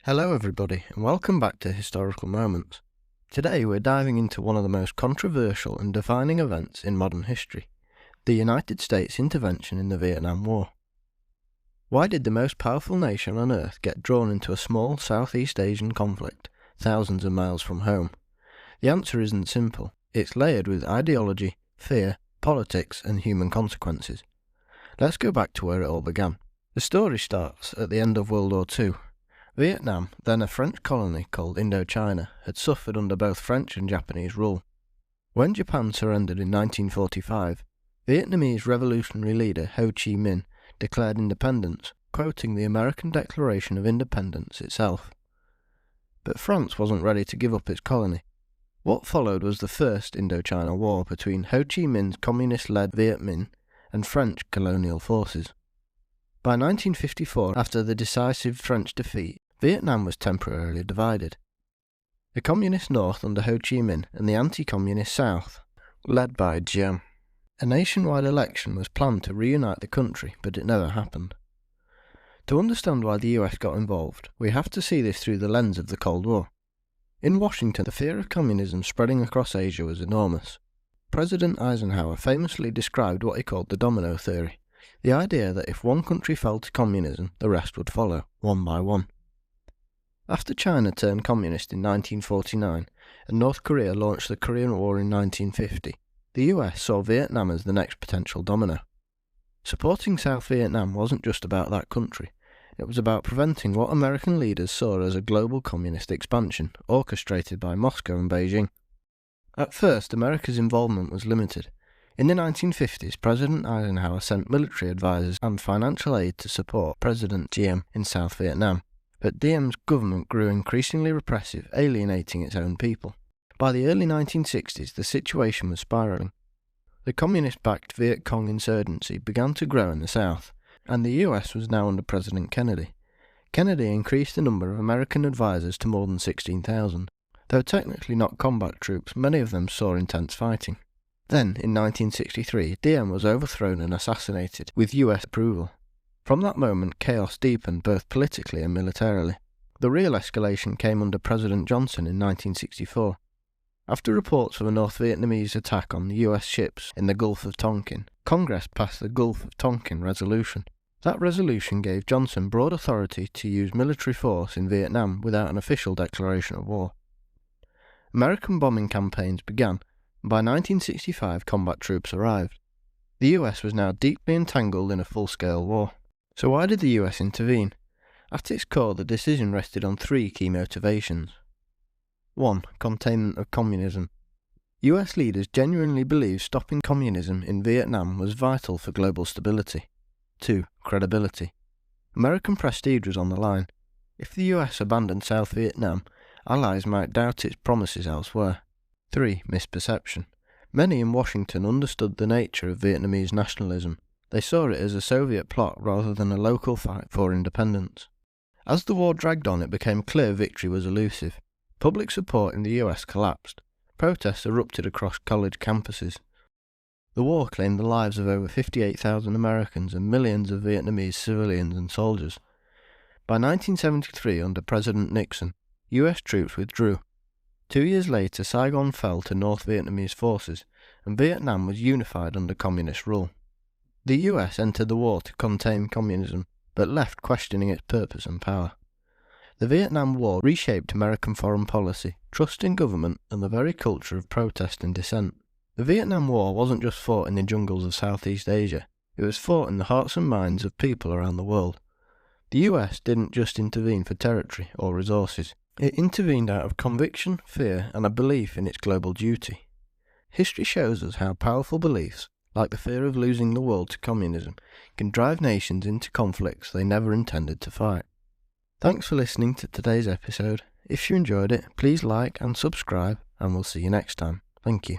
Hello everybody and welcome back to Historical Moments. Today we're diving into one of the most controversial and defining events in modern history, the United States intervention in the Vietnam War. Why did the most powerful nation on earth get drawn into a small Southeast Asian conflict, thousands of miles from home? The answer isn't simple. It's layered with ideology, fear, politics and human consequences. Let's go back to where it all began. The story starts at the end of World War II. Vietnam, then a French colony called Indochina, had suffered under both French and Japanese rule. When Japan surrendered in 1945, Vietnamese revolutionary leader Ho Chi Minh declared independence, quoting the American Declaration of Independence itself. But France wasn't ready to give up its colony. What followed was the First Indochina War between Ho Chi Minh's communist-led Viet Minh and French colonial forces. By 1954, after the decisive French defeat, Vietnam was temporarily divided. The communist North under Ho Chi Minh and the anti-communist South, led by Diem. A nationwide election was planned to reunite the country, but it never happened. To understand why the US got involved, we have to see this through the lens of the Cold War. In Washington, the fear of communism spreading across Asia was enormous. President Eisenhower famously described what he called the Domino Theory, the idea that if one country fell to communism, the rest would follow, one by one. After China turned communist in 1949 and North Korea launched the Korean War in 1950, the US saw Vietnam as the next potential domino. Supporting South Vietnam wasn't just about that country, it was about preventing what American leaders saw as a global communist expansion, orchestrated by Moscow and Beijing. At first, America's involvement was limited. In the 1950s, President Eisenhower sent military advisors and financial aid to support President Diem in South Vietnam. But Diem's government grew increasingly repressive, alienating its own people. By the early 1960s, the situation was spiralling. The communist-backed Viet Cong insurgency began to grow in the South, and the US was now under President Kennedy. Kennedy increased the number of American advisors to more than 16,000. Though technically not combat troops, many of them saw intense fighting. Then, in 1963, Diem was overthrown and assassinated, with US approval. From that moment, chaos deepened both politically and militarily. The real escalation came under President Johnson in 1964. After reports of a North Vietnamese attack on the US ships in the Gulf of Tonkin, Congress passed the Gulf of Tonkin Resolution. That resolution gave Johnson broad authority to use military force in Vietnam without an official declaration of war. American bombing campaigns began, and by 1965 combat troops arrived. The US was now deeply entangled in a full-scale war. So why did the US intervene? At its core, the decision rested on three key motivations. 1. Containment of communism. US leaders genuinely believed stopping communism in Vietnam was vital for global stability. 2. Credibility. American prestige was on the line. If the US abandoned South Vietnam, allies might doubt its promises elsewhere. 3. Misperception. Many in Washington understood the nature of Vietnamese nationalism. They saw it as a Soviet plot rather than a local fight for independence. As the war dragged on, it became clear victory was elusive. Public support in the US collapsed. Protests erupted across college campuses. The war claimed the lives of over 58,000 Americans and millions of Vietnamese civilians and soldiers. By 1973, under President Nixon, US troops withdrew. 2 years later, Saigon fell to North Vietnamese forces, and Vietnam was unified under communist rule. The US entered the war to contain communism, but left questioning its purpose and power. The Vietnam War reshaped American foreign policy, trust in government, and the very culture of protest and dissent. The Vietnam War wasn't just fought in the jungles of Southeast Asia, it was fought in the hearts and minds of people around the world. The US didn't just intervene for territory or resources, it intervened out of conviction, fear, and a belief in its global duty. History shows us how powerful beliefs, like the fear of losing the world to communism, can drive nations into conflicts they never intended to fight. Thanks for listening to today's episode. If you enjoyed it, please like and subscribe, and we'll see you next time. Thank you.